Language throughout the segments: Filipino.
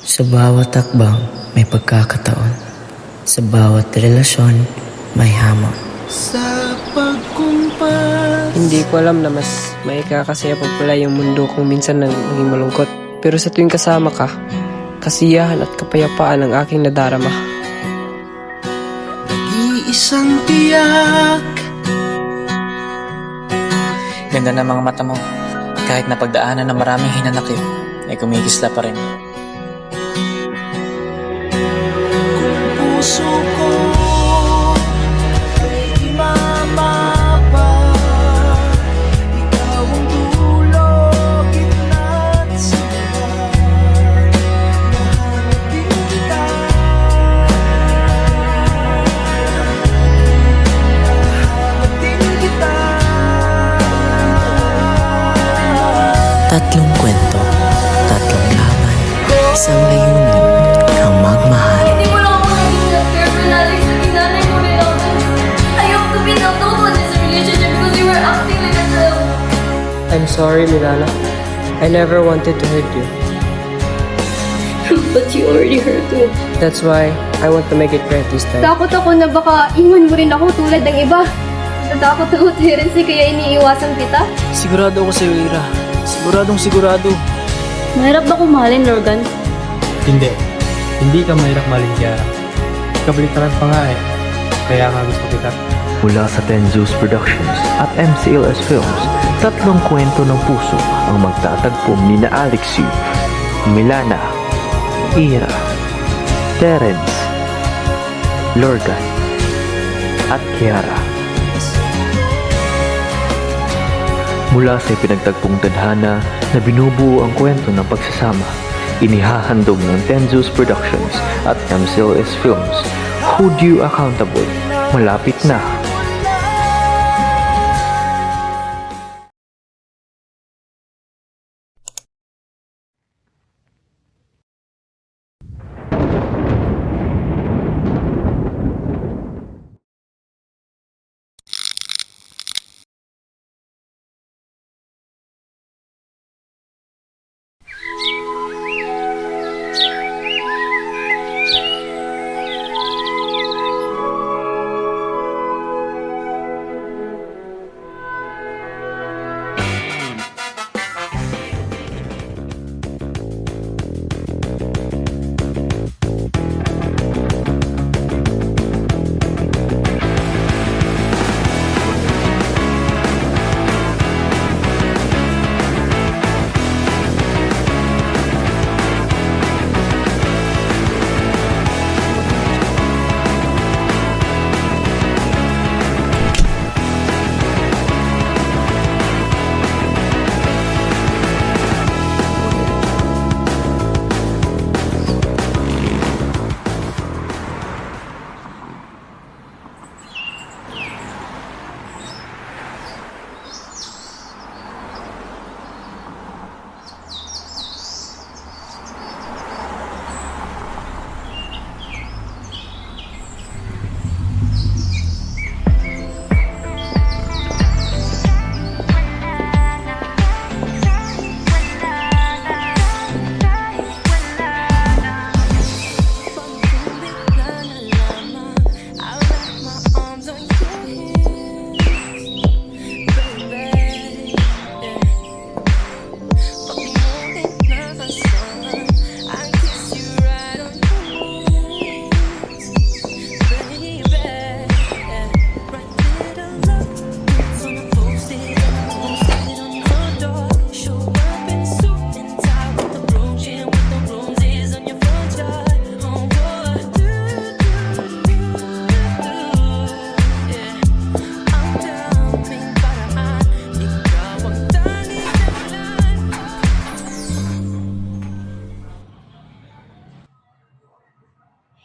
Sa bawat takbang may pagkakataon. Sa bawat relasyon may hamon. Sa pagkumpas. Hindi ko alam na mas may kakasaya pa pala yung mundo kung minsan naging malungkot. Pero sa tuwing kasama ka, kasiyahan at kapayapaan ang aking nadarama. Iisang tiyak. Ganda ng mga mata mo. Kahit napagdaanan ng maraming hinanakit, ay kumigisla pa rin. Puso ko ay imamapa. Ikaw ang dulo, gitna't sigaw. Nahanapin kita. Nahanapin kita. Tatlong kwento, tatlong laban, isang layunin, ang magmahal. Hindi mo lang ako naging careful na Alex, naging nanay mo rin ako. I hope to be not alone in this relationship because you were acting like a girl. I'm sorry, Milana. I never wanted to hurt you. But you already hurt me. That's why I want to make it right this time. Takot ako na baka iwan mo rin ako tulad ng iba. Natakot ako, Terence, kaya iniiwasan kita. Sigurado ako sa'yo, Ira. Siguradong sigurado. Mahirap ba kumahalin, Logan? Hindi. Hindi ka mahirap mahalin, Kiara. Kabaliktaran pa nga eh. Kaya nga gusto kita. Mula sa Tenzo's Productions at MCLS Films, tatlong kwento ng puso ang magtatagpo nina Alex Yu, Milana, Ira, Terence, Lorgan, at Kiara. Mula sa ipinagtagpong tadhana na binubuo ang kwento ng pagsasama, inihahandog ng Tenzo's Productions at MCLS Films, Hold You Accountable, malapit na.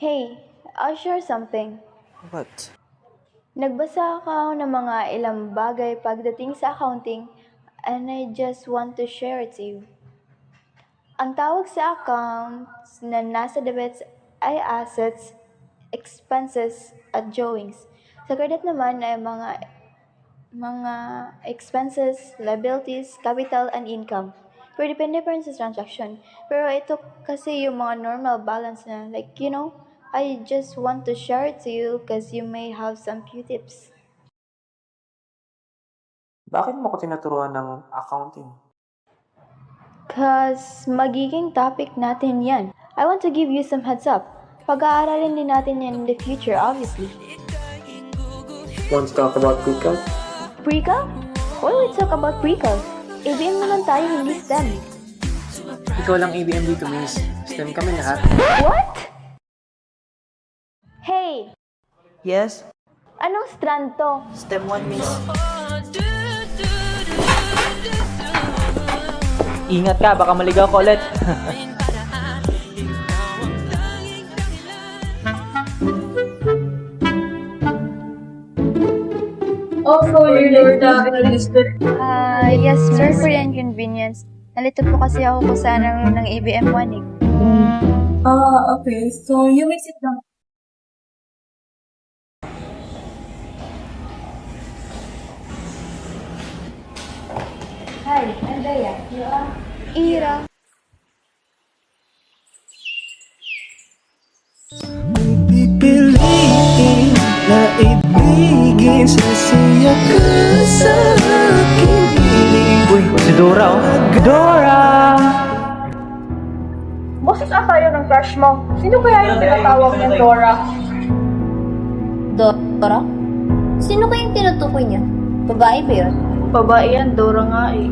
Hey, I'll share something. What? Nagbasa ako ng mga ilang bagay pagdating sa accounting and I just want to share it to you. Ang tawag sa accounts na nasa debits ay assets, expenses, at drawings. Sa credit naman ay mga expenses, liabilities, capital, and income. Pero depende pa rin sa transaction. Pero ito kasi yung mga normal balance na, like, I just want to share it to you because you may have some few tips. Bakit mo ko tinuturuan ng accounting? Cause magiging topic natin yan. I want to give you some heads up. Pag-aaralin din natin yan in the future, obviously. Want to talk about pre-calc? Pre-calc? Why we talk about pre-calc? ABM naman tayo, hindi STEM. Ikaw lang ABM dito, miss. STEM kami lahat. What? Hey! Yes? Anong strand to? STEM 1, miss. Ingat ka, baka maligaw ko ulit. Yes, sorry for the inconvenience. Nalito po kasi ako kung saan ang ng ABM 1 eh. Okay. So, you mix it down. Hi, Andrea. You are? Ira. Pipiliin na ibigin sasaya ka sa aking piling. Uy, si Dora oh. Dora! Boses ata yun ng crush mo. Sino kaya yung tinatawag niya Dora? Dora? Sino kayang tinutukoy niya? Babae ba yun? Babae yan, Dora nga eh.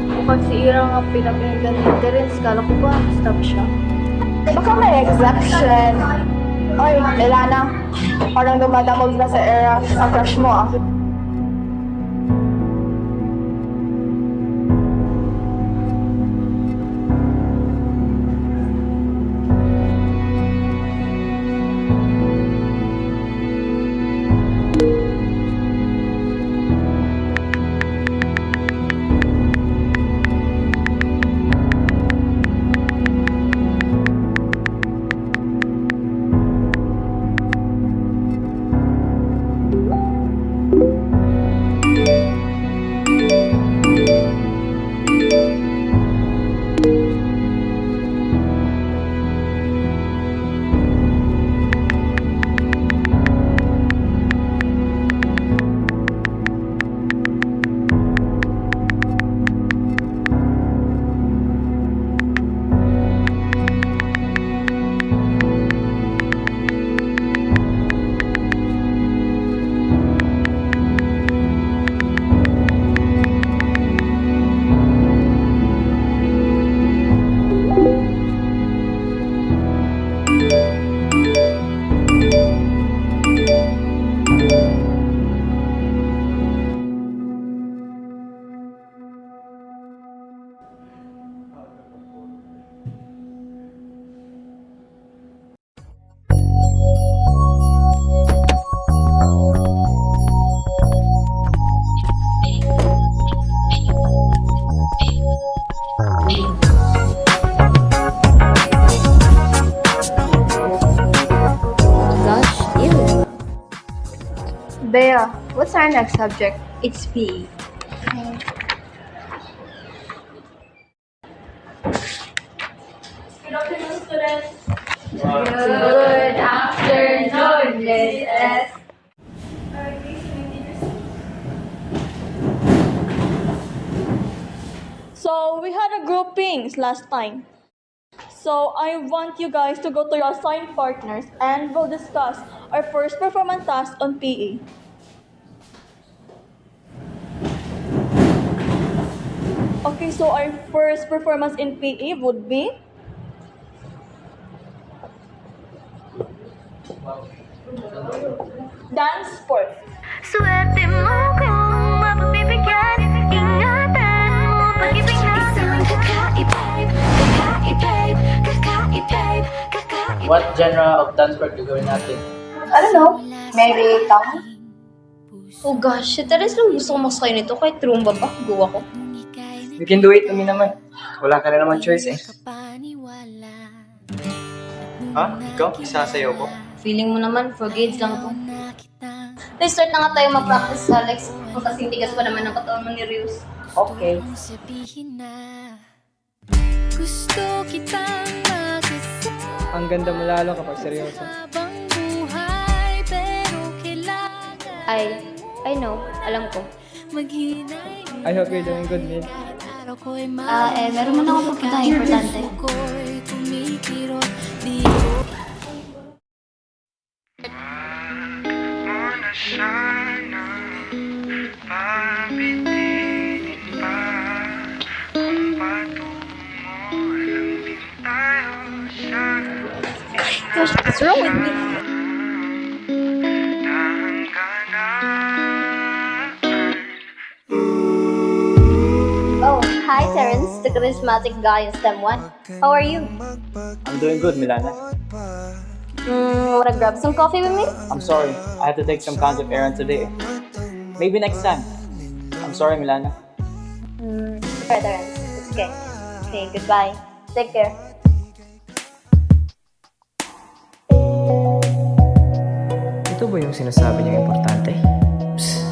Mukhang si Ira nga pinapinaggan ni Terence. Kala ko ba, stop siya. Baka may exception. Oy, Elana. Parang dumadamog na sa era ang crush mo ah. Bea, what's our next subject? It's PE. Good afternoon, Mrs. So, we had a groupings last time. So, I want you guys to go to your assigned partners and we'll discuss our first performance task on PE. Okay, so our first performance in PE would be dance sport. Swerte mo kung mapabibigyan. Ingatan mo pag-ibig natin. What genre of dance work gagawin natin? I don't know, maybe tango? Oh gosh, Teres lang gusto ko masakay nito kahit trumba pa. Go ako. You can do it to me naman. Wala ka na naman choice eh. Ha? Ikaw? Isasayaw ko? Feeling mo naman, for grades lang to. Let's start na nga tayo mag-practice, Alex. Kung kasing tigas pa naman ang katawan mo ni Rius. Okay. Gusto kitang makasama Ang ganda mo lalo kapag seryoso. habang buhay, pero kailangan I know, alam ko. maghinay. I hope you're doing good, Min. Araw ko'y Meron mo na akong pupuntang importante. ko'y kumikirot, di What's wrong with me? Oh, hi Terrence, the charismatic guy in STEM 1. How are you? I'm doing good, Milana. Wanna grab some coffee with me? I'm sorry. I have to take some kinds of errand today. Maybe next time. I'm sorry, Milana. Sure, Terrence. It's okay. Okay, goodbye. Take care. Ito ba yung sinasabi niyang importante? Psst.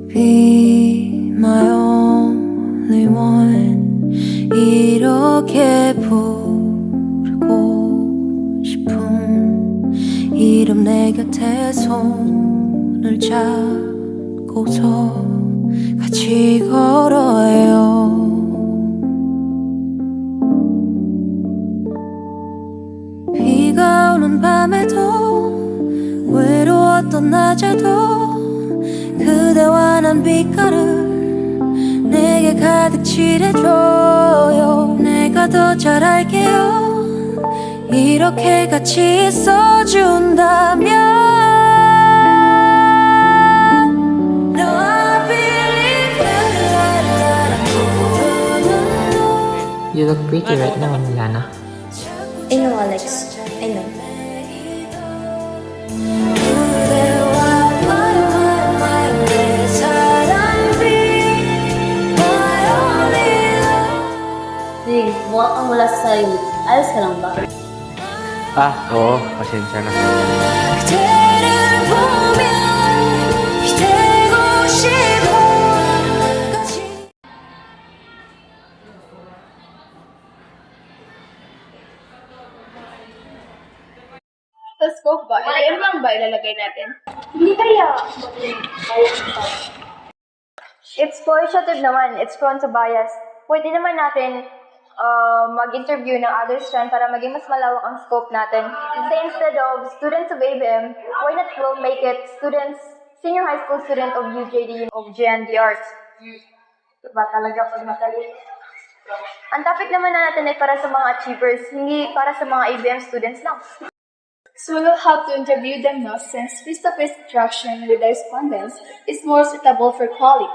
Be my only one 이렇게 부르고 싶은 이름 내 곁에 손을 잡고서 같이 걸어요 비가 오는 밤에도 외로웠던 낮에도 그대와 난 빛깔을 내게 가득 칠해줘요 내가 더 잘 알게요 이렇게 같이 있어준다면 No, I believe You look pretty right now, Milana. I know, Alex. I know. Hey, mukha kang wala sa sarili. Ayos ka lang ba? Oo, pasensya na. 그대를 보면 되고 싶어 Sa scope ba? Ito lang ba ilalagay natin? Hindi kaya. It's foreshadowed naman. It's prone to bias. Pwede naman natin mag-interview ng other strand para maging mas malawak ang scope natin. So instead of students of ABM, why not we'll make it students, senior high school student of UJD of JND Arts. Diba talaga pag matalino? Ang topic naman na natin ay para sa mga achievers, hindi para sa mga ABM students lang. So we'll have to interview them now since face-to-face interaction with the respondents is more suitable for quality.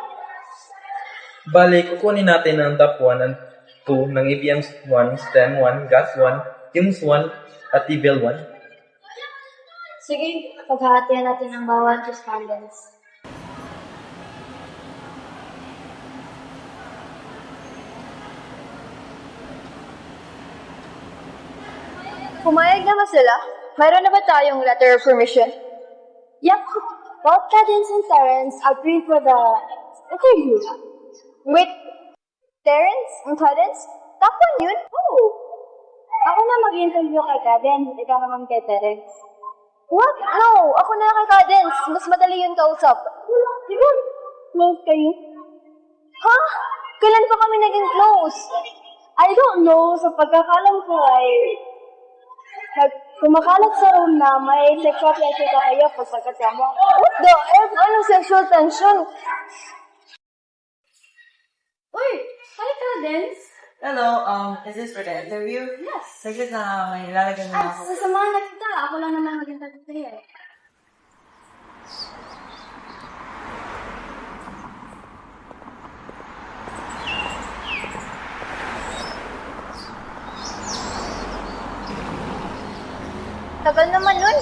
Bale, kukunin natin ang top 1 and 2 ng ABM 1, STEM 1, GAS 1, KIMS 1, at TVL 1. Sige, paghahatian natin ang bawat respondents. Pumayag na ba sila? Mayroon na ba tayong letter of permission? Yup. Both Cadence and Terrence agreed for the interview. Wait, Terrence and Cadence? Top 1 yun? Oh. Ako na mag-interview kay Cadence, ikaw naman kay Terrence. What? No! Ako na kay Cadence. Mas madali yun kausap. Diba? Close kayo? Ha? Kailan pa kami naging close? I don't know. Sa pagkakalam ko ay kumakalat sa room na may sexual tension ka kayo pagkakasama. What the F? Anong sexual tension? Uy! Hi, Cadence! Hello, is this for the interview? Yes! Saglit na, may ilalagay na ako. Sasamahan na kita. Ako lang naman mag-interview sa'yo. Tagal naman nun.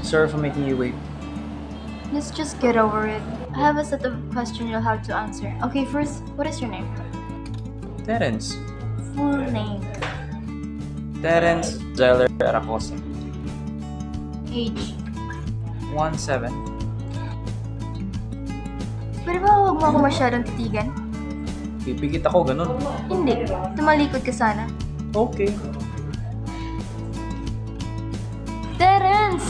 Sorry for making you wait. Let's just get over it. I have a set of questions you'll have to answer. Okay, first, what is your name? Terence. Full name. Terence Zeller Aracosa. Age. 17. Pwede ba huwag mo ako masyadong titigan? Pipigit ako, ganun. Hindi. Tumalikod ka sana. Okay. Terence!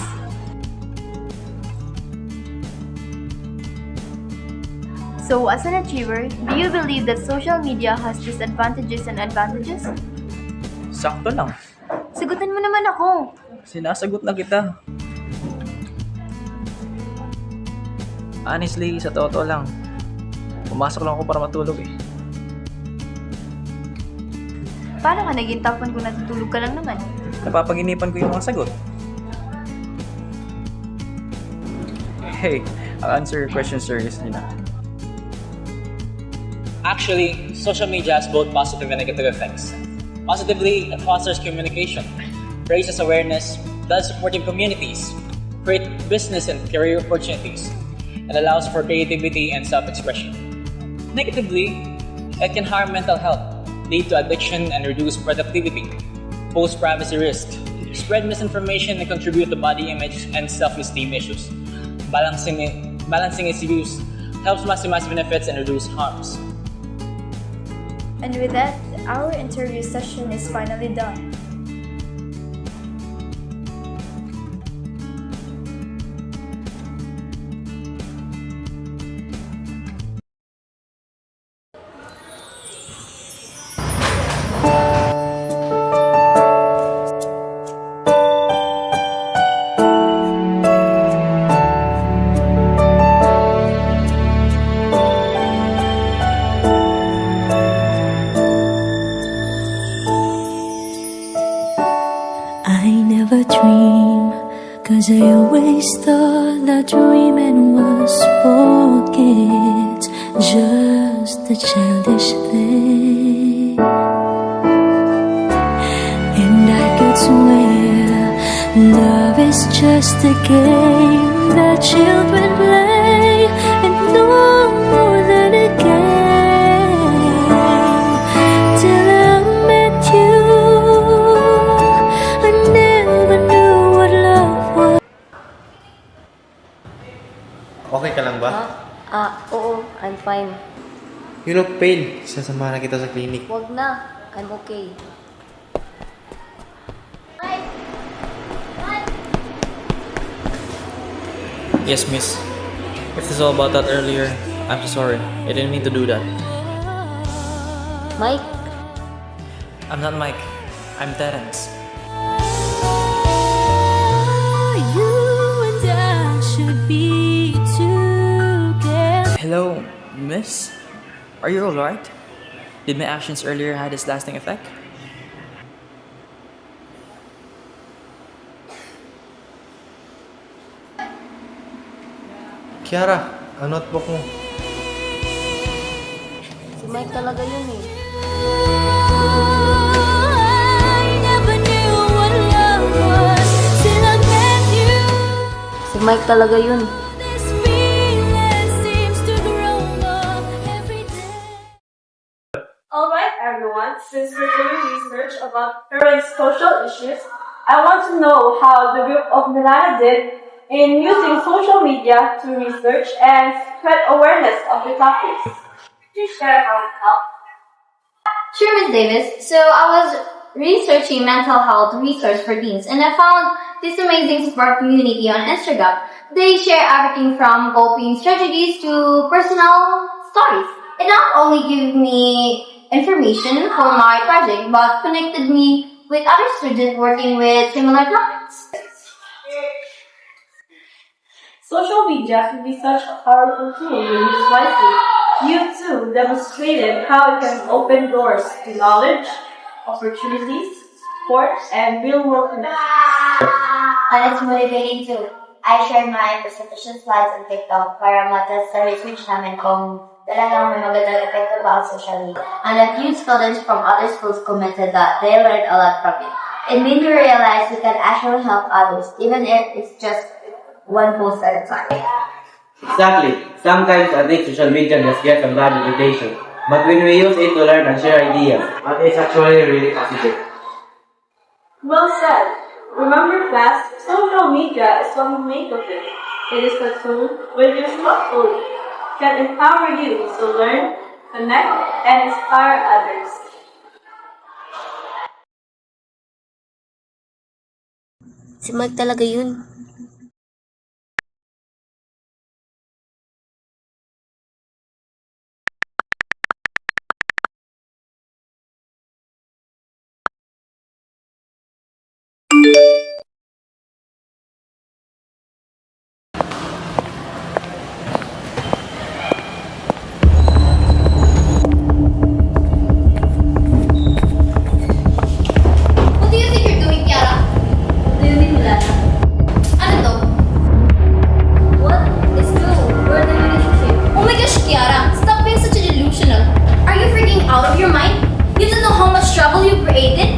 So, as an achiever, do you believe that social media has disadvantages and advantages? Sakto lang. Sagutan mo naman ako. Sinasagot na kita. Honestly, sa totoo lang, pumasok lang ako para matulog eh. Paano ka naging top 1 kung natutulog ka lang naman? Napapaginipan ko yung mga sagot. Hey, I'll answer your question seriously na. Actually, social media has both positive and negative effects. Positively, it fosters communication, raises awareness, does supporting communities, create business and career opportunities, and allows for creativity and self-expression. Negatively, it can harm mental health, lead to addiction and reduce productivity, pose privacy risks, spread misinformation and contribute to body image and self-esteem issues. Balancing its use helps maximize benefits and reduce harms. And with that, our interview session is finally done. I never dream, 'cause I always thought that dreaming was for kids, just a childish thing. And I could swear love is just a game that children play, and no more than a game. Till I met you, I never knew what love was. Okay ka lang ba? Oo, I'm fine. You look pale. Sasamahan na kita sa clinic. Wag na, I'm okay. Yes, miss. If this is all about that earlier, I'm so sorry. I didn't mean to do that. Mike, I'm not Mike. I'm Terence. You and I should be together. Hello, miss? Are you alright? Did my actions earlier have this lasting effect? Kiara, ang notebook mo. si Mike talaga yun eh. I never knew what love was till I met you. Si Mike talaga yun. This feeling seems to grow up every day. Alright everyone, since we're doing research about current social issues, I want to know how the group of Milana did in using social media to research and spread awareness of the topics. Please share how it helped. Sure, Ms. Davis. So I was researching mental health resource for teens, and I found this amazing support community on Instagram. They share everything from coping strategies to personal stories. It not only gave me information for my project, but connected me with other students working with similar topics. Social media can be such a powerful tool when used wisely. You too demonstrated how it can open doors to knowledge, opportunities, support, and real-world connections. And it's motivating too. I shared my presentation slides on TikTok para matest sa research namin kung talagang may magandang epekto ba sa social media. And a few students from other schools commented that they learned a lot from it. It made me realize we can actually help others, even if it's just one post at a time. Exactly. Sometimes I think social media just gets a bad reputation. But when we use it to learn and share ideas, it's actually really positive. Well said. Remember, class, social media is what we make of it. It is a tool when used thoughtfully can empower you to learn, connect, and inspire others. Si Mike talaga yun. What do you think you're doing, Kiara? What do you mean, Milana? Ano to? What? It's true. We're in a relationship. Oh my gosh, Kiara! Stop being such a delusional. Are you freaking out of your mind? You don't know how much trouble you created?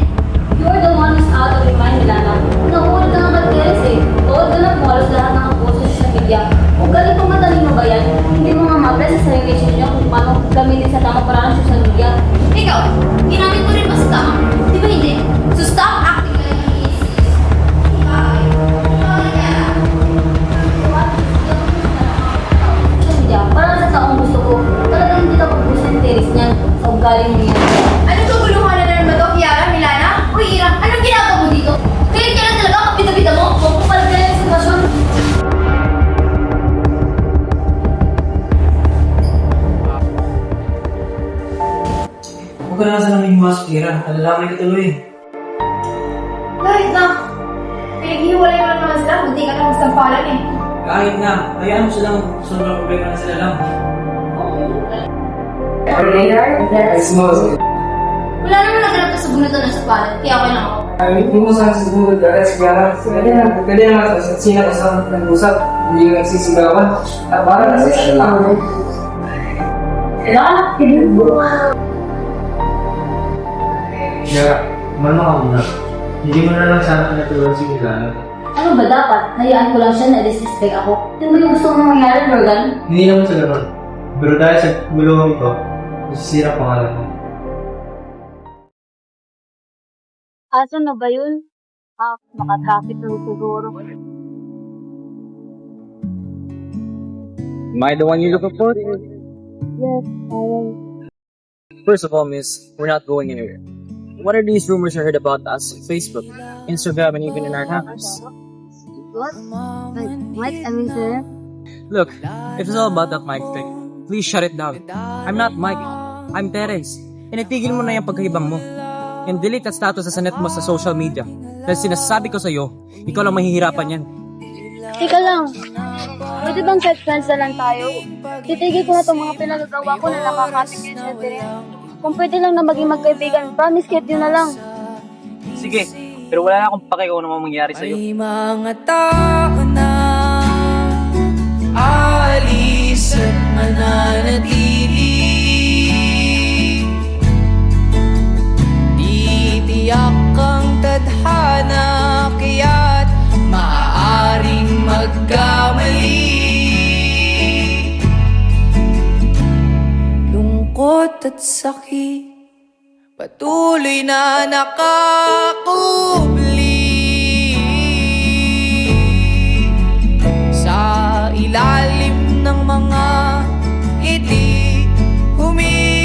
You're the one who's out of your mind, Milana. Nakuha ka ng materis eh. Tuwag ka na polos lahat ng post sa social media. Kung ganitong matalino ba yan, hindi mo nga ma-bless sa relationship niyo kung paano gamitin sa tamang paraan ng social media. Ikaw, ginamit mo rin ba sa tama? Di ba hindi? So stop acting like an idiot. Social media, para sa taong gusto ko. Talagang hindi ka pag-post ng teris niyan sa ugali mo yan. Anong kaguluhan na naman ba to, Kiara, Milana? Uy, Ira, anong ginagawa mo dito? Kailan ka lang talaga kapita-pita mo? Kung kupalit ka yung sitwasyon, Huwag ka na sa naming mas, Kira. Alalaman ka tuloy. Kahit na, pinaghiwalay mo lang naman sila, hindi ka na magsampalan eh. Kahit na, hayaan mo silang sobrang problema na sila lang. Wala naman naganap ka sa bunutan ng sampalan, kaya okay lang ako. Hindi mo sana siguro dahil sigara. Pwede naman sa sina ka sa nag-usap. Hindi ka nagsisigawan. At para na sa lang. kailangan na pinagbo. Kaya, malma ka muna. Hindi mo na lang sana pinatulungan si Milana. Ano ba dapat? Hayaan ko lang siya na disrespect ako. Ito mo yung gusto mong mangyari, Morgan? Hindi naman sa ganun. Pero dahil sa gulungan ko, masisira ang pangalan mo. Aso na ba yun? Maka-traffic na siguro. Am I the one you're looking for? Yes, I am. First of all, miss, we're not going anywhere. What are these rumors I heard about us? Facebook, Instagram, and even in our house? What? Mike, I mean, sir? Look, if it's all about that Mike thing, please shut it down. I'm not Mike. I'm Terence. Inatigil mo na yung pagkaibang mo. And delete that status sa net mo sa social media. Dahil sinasabi ko sa'yo, ikaw lang mahihirapan yan. Teka lang. Pwede bang set friends na lang tayo? Titigil ko na itong mga pinagagawa ko na nakakapigil sa tirin. Kung pwede lang na maging magkaibigan, promise kit yun na lang. Sige, pero wala na akong pake kung ano mang mangyari sa'yo. May mga tao na alis at mananatili. Titiyak ang tadhana kaya't maaaring magkamali. Lungkot at sakit patuloy na nakakubli sa ilalim ng mga ngiti humigpit.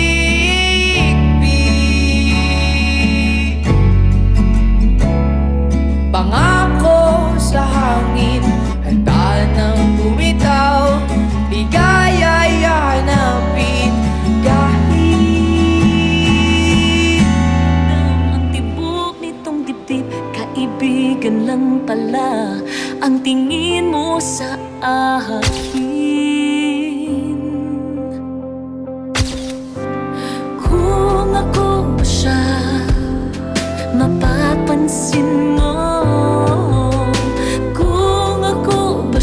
Pangako sa hangin, handa nang bumitaw, ligaya'y hanapin kahit kaibigan lang pala ang tingin mo sa akin. Kung ako ba siya, mapapansin mo. Kung ako ba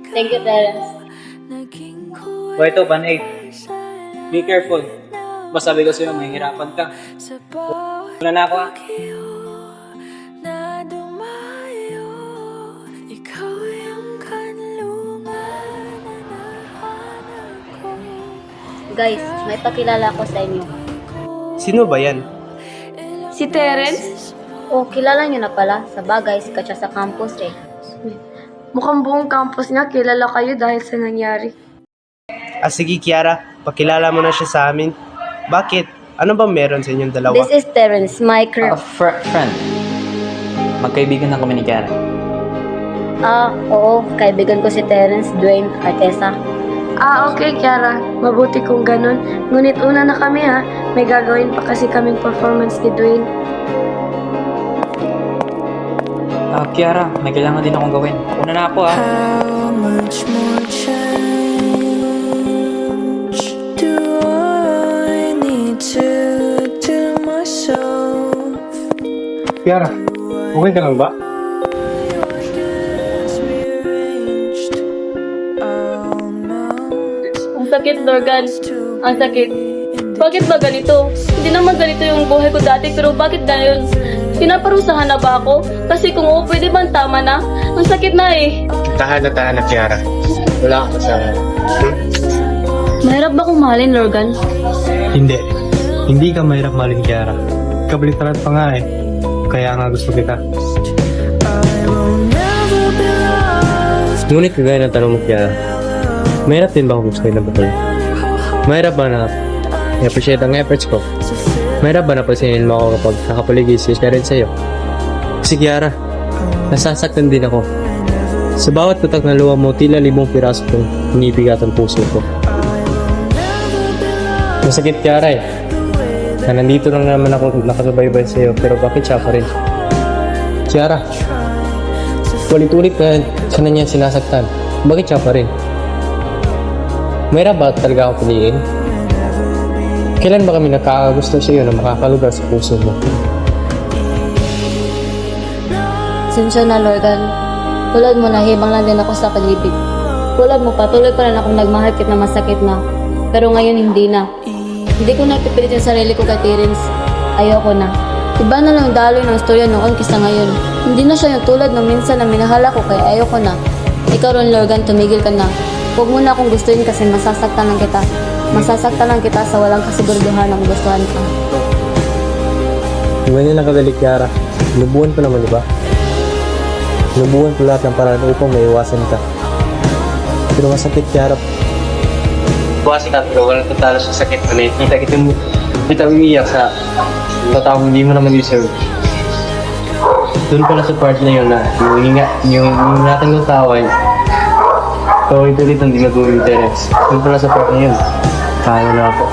Thank you, Terence. O ito, Band-Aid. Be careful. Basta sabi ko sa'yo, mahihirapan ka. Una na ako ha. Guys, may pakilala ko sa inyo. Sino ba yan? Si Terence? Oh, kilala niyo na pala. Sa bagay, sikat siya sa campus eh. Mukhang buong campus niya kilala kayo dahil sa nangyari. Sige, Kiara. Pakilala mo na siya sa amin. Bakit? Ano ba meron sa inyong dalawa? This is Terence, my Friend. Magkaibigan na kami ni Kiara. Oo. Kaibigan ko si Terence, Dwayne, Artesa. Okay, Kiara. Mabuti kung ganun. Ngunit una na kami ha. May gagawin pa kasi kaming performance ni Dwayne. Kiara, may kailangan din akong gawin. Una na ako ha. How much more change do I need to do myself? Kiara, okay ka lang ba? Ang sakit, Dorgan. Ang sakit. Bakit ba ganito? Hindi naman ganito yung buhay ko dati, pero bakit ngayon? Pinaparusahan na ba ako? Kasi kung oo, pwede ba tama na? Ang sakit na eh. Tahan na, Kiara. Wala akong kasama. Mahirap ba kung mahalin, Lorgan? Hindi. Hindi ka mahirap mahalin, Kiara. Kabalitaran pa nga eh. Kaya nga gusto kita. Ngunit kagaya ng tanong mo, Kiara, mahirap din ba ako gusto kayo na bakal? Mahirap ba na i-appreciate ang efforts ko? Mahirap ba na pansinin mo ako kapag nakapaligid si Sharon sa'yo? Kasi Kiara, nasasaktan din ako. Sa bawat putak na luha mo, tila 5 piraso kong hinibigat ang puso ko. Masakit, Kiara eh. Na nandito lang naman ako nakasubaybay sa'yo, pero bakit siya pa rin? Kiara, ulit-ulit na ka na niya sinasaktan. Bakit siya pa rin? Mahirap ba talaga ako piliin? Kailan ba kami nakakagusto sa iyo na makakalugar sa puso mo? Sinsya na, Lorgan. Tulad mo, nahibang lang din ako sa pag-ibig. Tulad mo, patuloy pa rin akong nagmahal kahit na masakit na. Pero ngayon, hindi na. Hindi ko napipilit yung sarili ko kay Terence. Ayoko na. Iba na lang daloy ng storya noon kaysa ngayon. Hindi na siya yung tulad ng minsan na minahal ako kaya ayoko na. Ikaw ron, Lorgan, tumigil ka na. Huwag mo na akong gustuin kasi masasaktan lang kita. Masasaktan lang kita sa walang kasiguraduhan na magustuhan ka. Di ba niya nakadali, Kiara? Nubuhan ko naman, di ba? Nubuhan ko lahat ng paraan upang maiwasan ka. Pero masakit, Kiara. Buwasin ka, pero walang tatalo sa sakit. Kita umiiyak sa tao hindi mo naman deserve. Doon pala sa part na yun na yung natin ng tawan, ulit-ulit ang dinagawin ni Terence. Doon pala sa part na yun. Kaya na ako.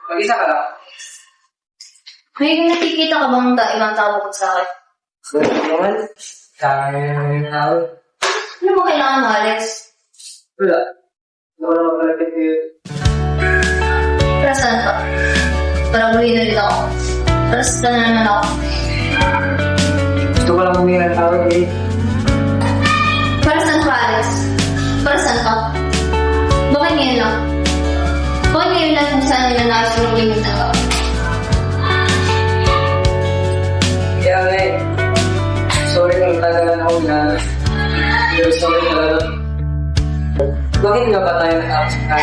Mag-isa ka lang. May nakikita ka bang ibang tao bukod sa akin? Sorry naman. Kaya yung tao. Ano mo kailangan mo, Alex? Wala. Wala ka pala kayo. Para saan ka? Para uwi na rin ako. Para saan na naman ako? Gusto ko lang humingi ng tawag eh. Para saan ka, Alex? Para saan ka? Bakit ngayon lang? Bakit ngayon lang kung saan nila nais yung limutan ka? Kaya nga eh. Sorry kung tagalan ako na. Pero sorry talaga. Bakit nga ba tayo natapos na?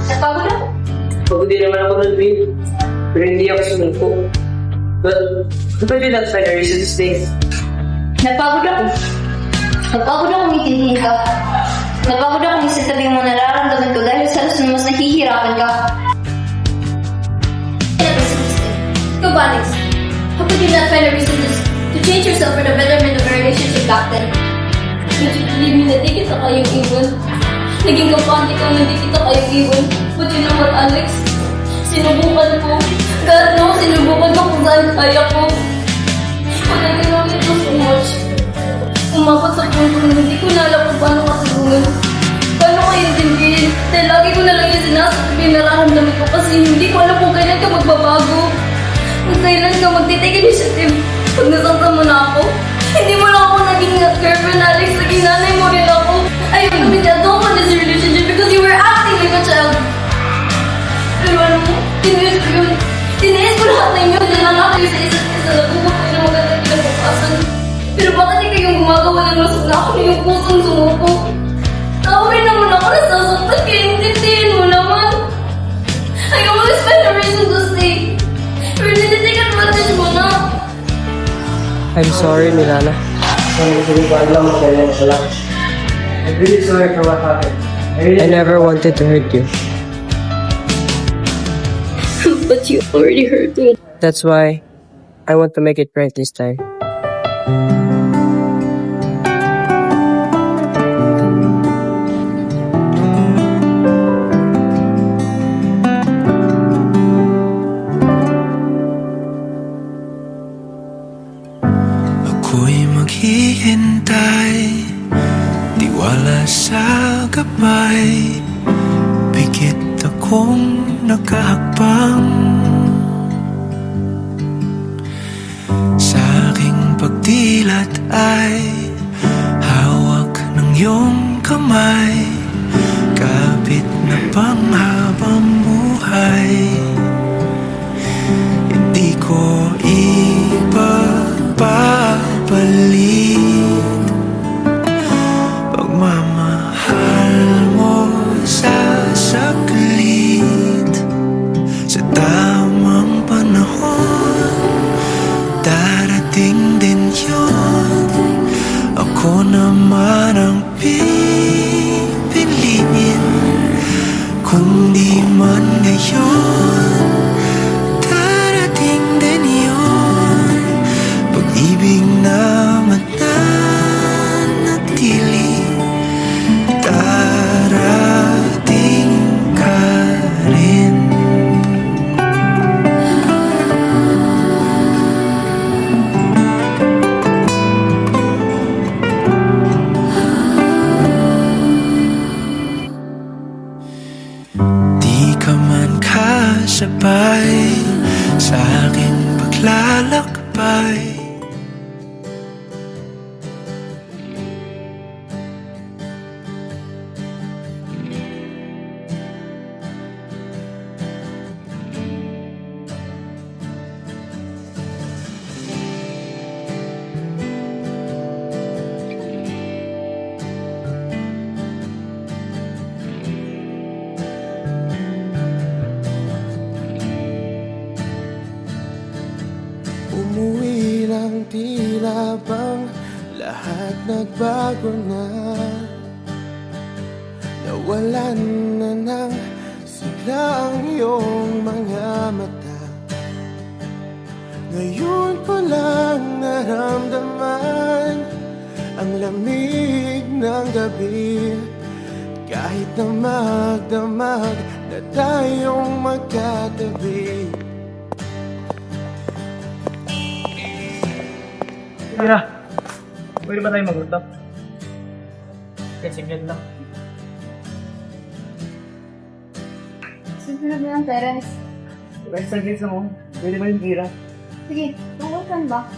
Napagod ako. Pagod din naman ako nun, babe. Pero hindi ako sumulpo. But I did not find a reason to stay. Napagod ako. Napagod ako mitinhin ka. Napagod ako isitabi mo nararamdaman ko dahil sa lusun mas nahihirapan ka. Ikaw ba, Alex? How could you not find a reason to change yourself for the betterment of our relationship back then? But you believe me na di kita kayang iwan. Naging kampante ka na di kita kayang iwan. But you know what, Alex? Sinubukan ko. God knows, sinubukan ko kung saan kaya ko. But I can only do so much. Umabot sa punto na hindi ko na alam kung paano katulungan. Paano kayo intindihin? Dahil lagi ko na lang yung sinasabi na nararamdaman ko kasi hindi ko alam kung kailan ka magbabago. Kung kailan ka magtitake initiative. Pag nasaktan mo na ako, hindi mo lang ako naging girlfriend, Alex. Naging nanay mo rin ako. Ayaw namin niya, don't want this relationship because you were acting like a child. Pero alam mo, tiniis ko yun. Tiniis ko lahat ng yun. Dahil lang ako yung sa isa't isa. Nagubok ko ng magandang kinabukasan. Pero bakit di kayong gumagawa ng rason na ako na yung pusong sumuko? Tawagin naman ako na sasaktan kaya intindihin mo naman. I always find a reason to stay. Pero tinitake advantage mo na. I'm sorry, Milana. I'm really sorry for what happened. I never wanted to hurt you. But you already hurt me. That's why I want to make it right this time. Ako'y maghihintay, tiwala sa gabay, pikit akong nakahakbang. Sa aking pagdilat ay hawak ng iyong kamay, kapit na panghabang buhay. Hindi ko ipagpapalit pagmamahal mo sa saglit. Sa tamang panahon, darating din yun. Ako naman ang pipiliin. Kung di man ngayon, darating din yun. Pag-ibig na mananatili, darating ka rin. Di ka man kasabay sa aking paglalakbay. Umuwi lang, tila bang lahat nagbago na. Nawalan na ng sigla ang iyong mga mata. Ngayon ko lang naramdaman ang lamig ng gabi. Kahit na magdamag na tayong magkatabi. Mira, pwede ba tayo mag-utap? Signet lang. Susunod na lang, Terence. Saglit lang ako. Pwede ba yung Mira? Sige, tungkol ba?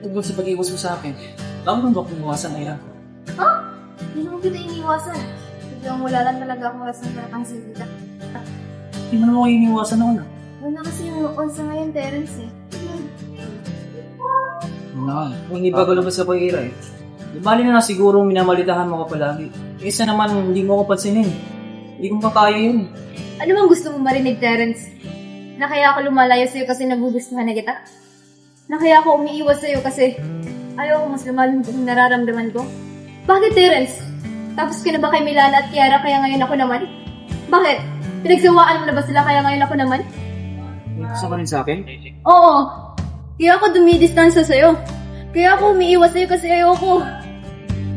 Tungkol sa pag-iwas mo sa akin, tawag mo ba kung iwasan na yan? Ha? Hindi naman kita iniwasan. Biglang wala lang talaga akong rason para pansin kita. Hindi mo naman ako iniwasan noon ah. Wala kasi yung sa ngayon, Terence eh. Hindi ba gulo sa pag-ira eh. Di bali na siguro minamalitahan mo ka palagi. Isa naman hindi mo ko pansinin. Hindi ko makakaya yun. Ano bang gusto mo marinig, Terence? Na kaya ako lumalayo sa'yo kasi nagugustuhan na kita? Na kaya ako umiiwas sa'yo kasi ayaw ko mas lumalim kung nararamdaman ko? Bakit, Terence? Tapos ka na ba kay Milana at Kiara kaya ngayon ako naman? Bakit? Pinagsawaan mo na ba sila kaya ngayon ako naman? Gusto ka rin sa akin? Oo. Kaya ako dumidistansya sa'yo. Kaya ako umiiwas sa'yo kasi ayoko.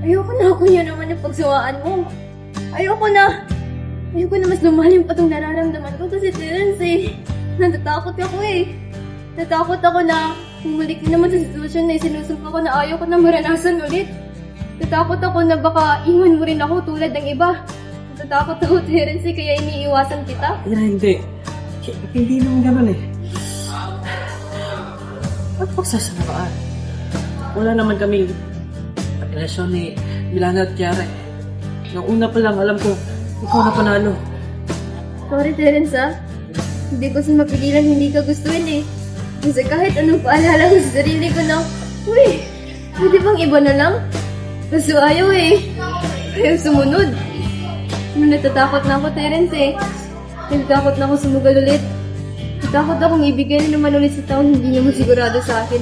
Ayoko na kuya naman yung pagsuwaan mo. Ayoko na mas lumalim pa itong nararamdaman ko kasi Terence natatakot ako Natakot ako na bumalik din naman sa sitwasyon na sinusumpa ko na ayaw ko na maranasan ulit. Natakot ako na baka iwan mo rin ako tulad ng iba. Natatakot ako, Terence, kaya iniiwasan kita. Hindi. Hindi naman ganun eh. At pagsasabaan. Wala naman kami relasyon ni Milana at Kiara. Nung una pa lang, alam ko, ikaw na panalo. Sorry, Terence, Hindi ko sa mapigilan hindi ka gustuin Kasi kahit anong paalala ko sa sarili ko na, uy, pwede bang iba na lang? Kaso ayaw Ayaw sumunod. Natatakot na ako, Terence Natatakot na ako sumugal ulit. Natatakot akong ibigay na naman ulit sa taong hindi naman sigurado sa akin.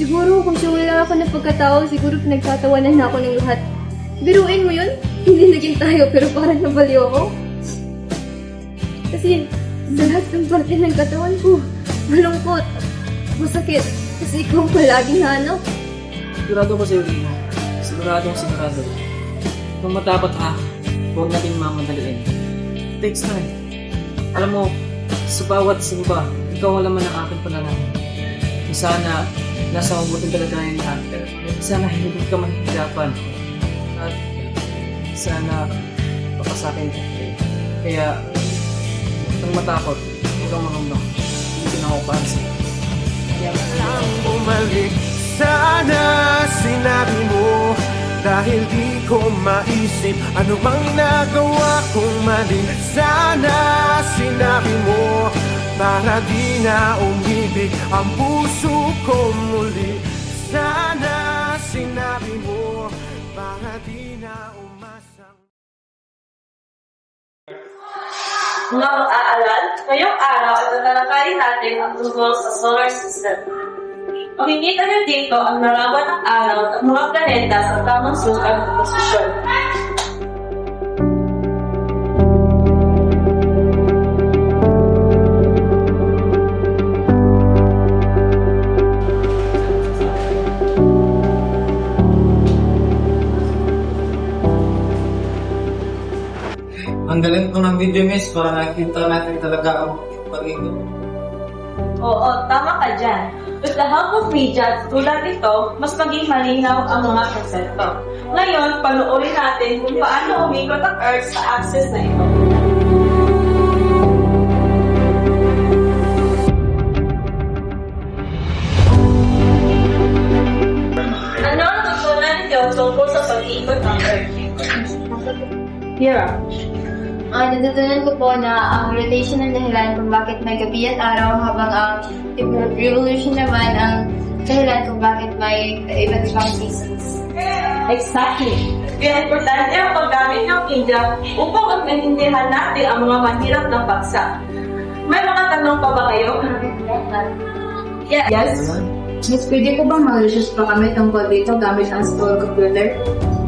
Siguro kung siya wala ako ng pagkatao, siguro pinagtatawanan na ako ng lahat. Biruin mo yun? Hindi naging tayo pero parang nabaliw ako. Kasi sa lahat ng parte ng katawan ko, malungkot, masakit, kasi ikaw palaging hanap. Sigurado ko sa'yo, Rina. Sigurado. Kung matapot ka, huwag natin mamadaliin. It takes time. Alam mo, sa bawat simba, ikaw ang laman ng aking panalangin. Sana, nasa mabuting kalagayan niya. Sana hindi ka mahihirapan. At sana, papasakin ka. Kaya, nang matakot, huwag kang mangamba. Hindi na ako para sa'yo. Lang bumalik, sana sinabi mo. Dahil di ko maisip ano bang nagawa kong mali. Sana sinabi mo para di na umibig ang puso ko muli. Sana sinabi mo para di na umasang. Mga mag-aaral, ngayong araw ay tatalakayin natin ang tungkol sa solar system. Makikita niyo dito ang larawan ng araw at mga planeta sa tamang sukat at posisyon. Ang galing ko ng video, miss, para nakikita natin talaga ang pag-ikot. Oo, tama ka dyan. With the help of media tulad nito, mas maging malinaw ang mga konsepto. Ngayon, panuorin natin kung paano umikot ang Earth sa axis na ito. Ano ang tutunan niyo tungkol sa pag-ikot ng Earth? Kira. Natutunan ko po na ang rotation ng dahilan kung bakit may gabi at araw habang ang revolution naman ang dahilan kung bakit may iba't ibang seasons. Exactly. Kaya importante ang paggamit ng media upang maintindihan natin ang mga mahirap na paksa. May mga tanong pa ba kayo? Yes. Miss, pwede ko ba mag-research pa kami tungkol dito gamit ang school computer?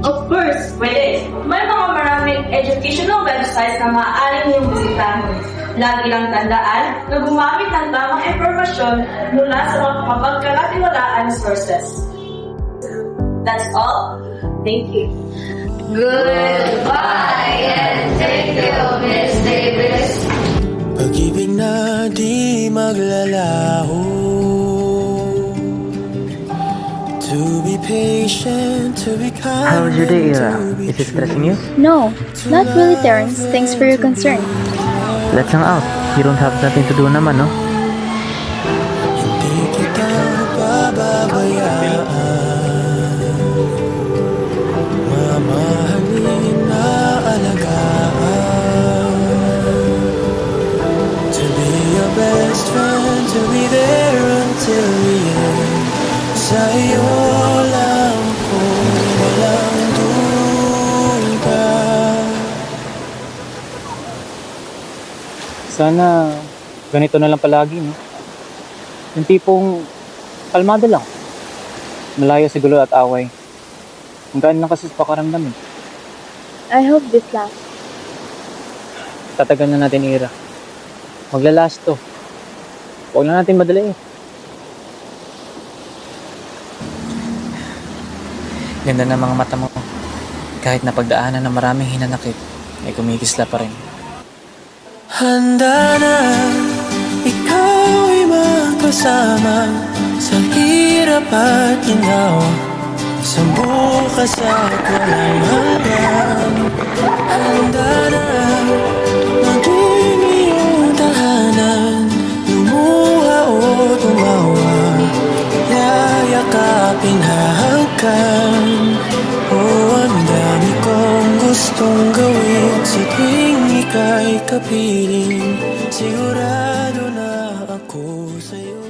Of course, pwede. May mga maraming educational websites na maaaring niyong bisitahin. Lagi lang tandaan na gumamit ng tamang informasyon mula sa mga mapagkakatiwalaan sources. That's all. Thank you. Goodbye and thank you, Miss Davis. Pag-ibig na di maglalaho. To be patient, to be kind. How was your day, Ira? Is it stressing you? No, not really, Terence. Thanks for your concern. Let's hang out. You don't have nothing to do naman, no? Hindi kita pababayaan. Mamahalin na alagaan. To be your best friend, to be there until the end. Sa'yo lang po walang duda. Sana ganito na lang palagi, no? Yung tipong kalmado lang. Malayo sa gulo at away. Ang gaan lang kasi sa pakaramdam, eh. I hope this lasts. Tatagal na natin, Ira. Maglalast to. Huwag lang natin madali, eh. Ganda ng mga mata mo. Kahit napagdaanan ng maraming hinanakit, ay kumikisla pa rin. Handa na ikaw ay magkasama sa hirap at ginawa, sa bukas at walang hanggan. Handa na maging iyong tahanan, lumuha o tumawa, yayakapin hahagkan. Ang dami kong gustong gawin sa tuwing ika'y kapiling, sigurado na ako sa'yo.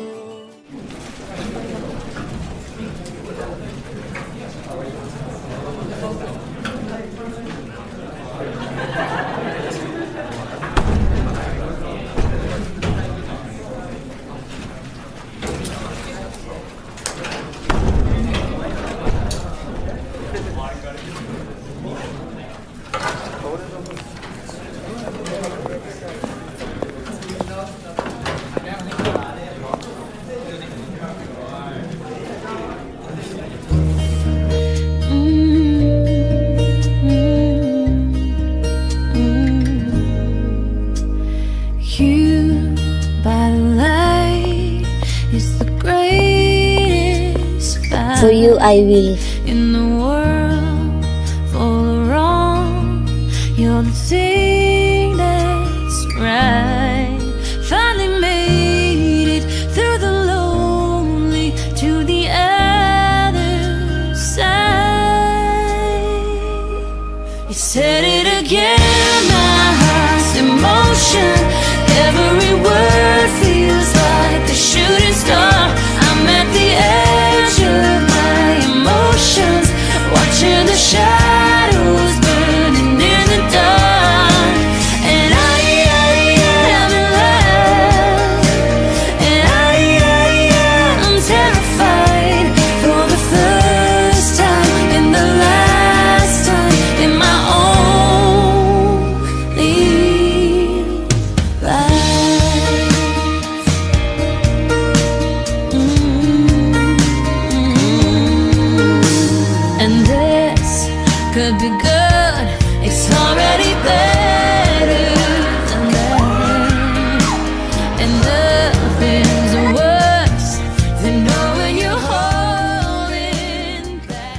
You by the light is the greatest For you, I will. in the world full of wrong. You're the thing that's right. Finally made it through the lonely to the other side. You said it again, my heart's emotion. Every word feels like a shooting star. I'm at the edge of my emotions, watching the shadows burning in the dark. And I'm in love. And I'm terrified for the first time and the last time in my only life. And this could be good. It's already better than that. And nothing's worse than knowing you're holding back.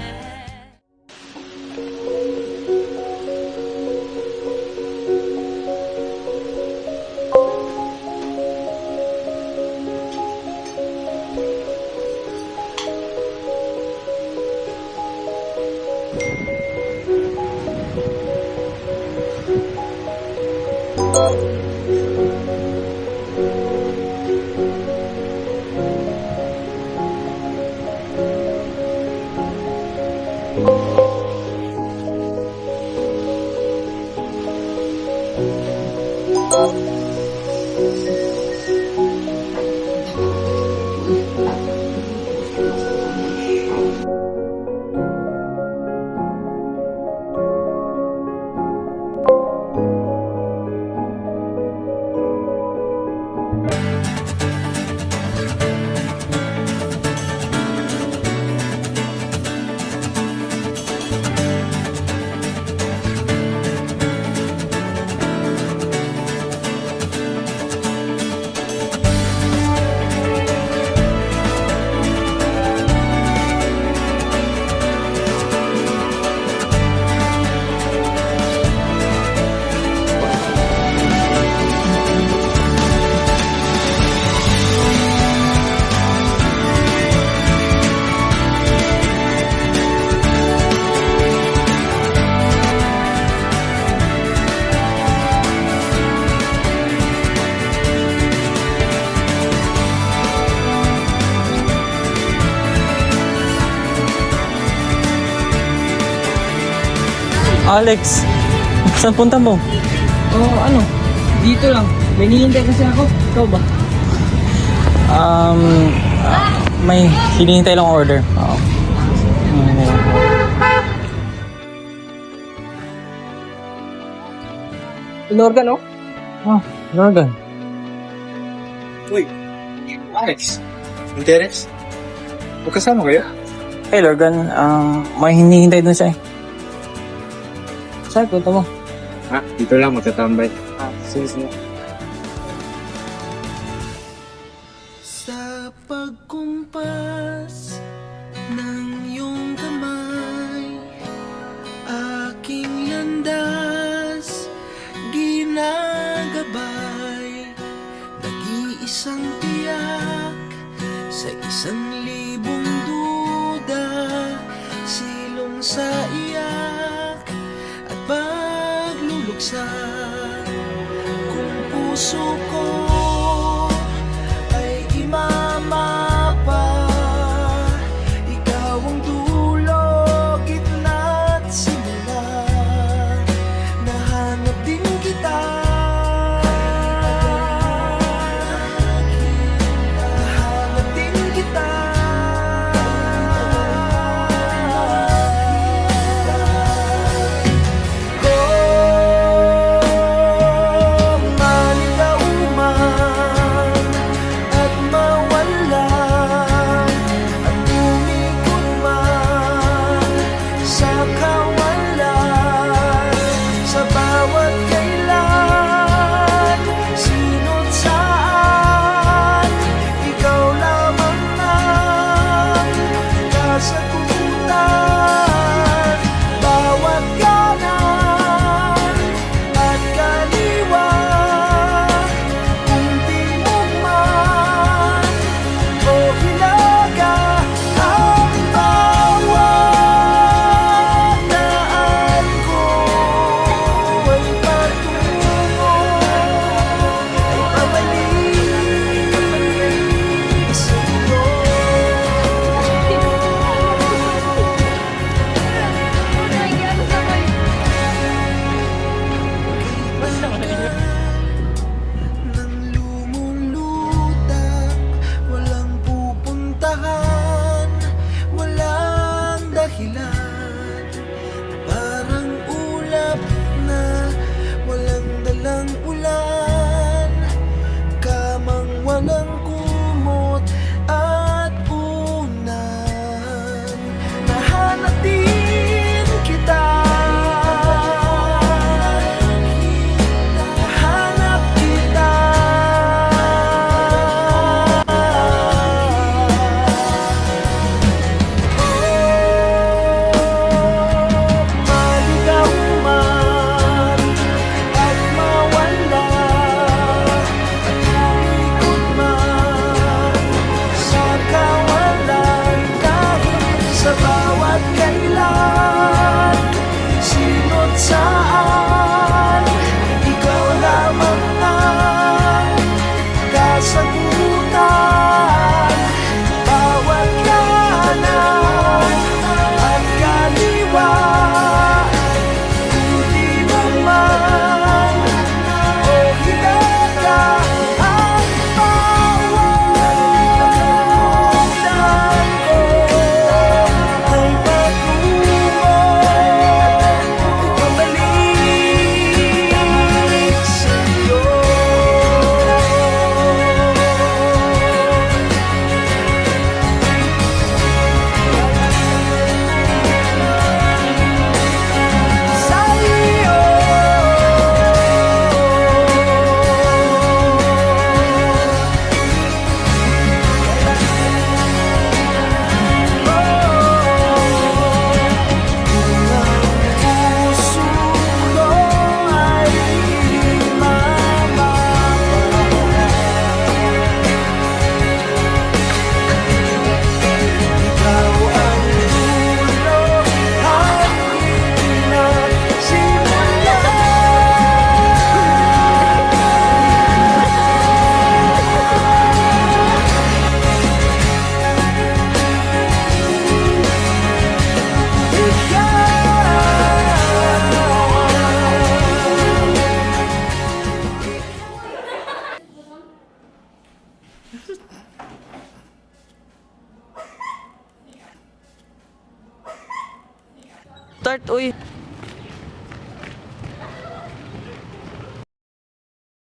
Alex, saan punta mo? Dito lang. May hinihintay kasi ako. Ikaw ba? May hinihintay lang order. Oo. Inorgan, no? Norgan. Uy, Alex, Interes, magkasama kayo? Hey Lorgan, may hinihintay dun siya eh. Saan punta mo? Dito lang, magtatambay. Sige, sige. Sa pagkumpas ng iyong kamay, aking landas ginagabay, nag-iisang tiyak sa 1,000 duda, silong sa iyak at pagluluksa. Kung puso ko ay imamapa, ikaw ang dulo, gitna at simula. Nahanap din kita, nahanap din kita. Maligaw man at mawala, at umikot man sa kawalan, sa bawat kailan, sino't saan, ikaw lamang ang kasagutan. Bawat kanan at kaliwa, kung timog man o hilaga, ang bawat daan ko ay patungo, ay pabalik sa iyo. Nang lumulutang, walang pupuntahan, walang dahilan, parang ulap na walang dalang ulan, kamang walang kumot at unan. Nahanap din kita, nahanap kita. Maligaw man at mawala, at umikot man sa kawalan, kahit sa bawat kailan, sino't saan, ikaw lamang ang kasagutan. Bawat kanan at kaliwa, kung di mo man o hilaga, ang bawat daan ko ay patungo, ay pabalik sa iyo. Sa iyo. Kung ang puso ko ay ikaw ang dulo at gitna, simula. Start, uy!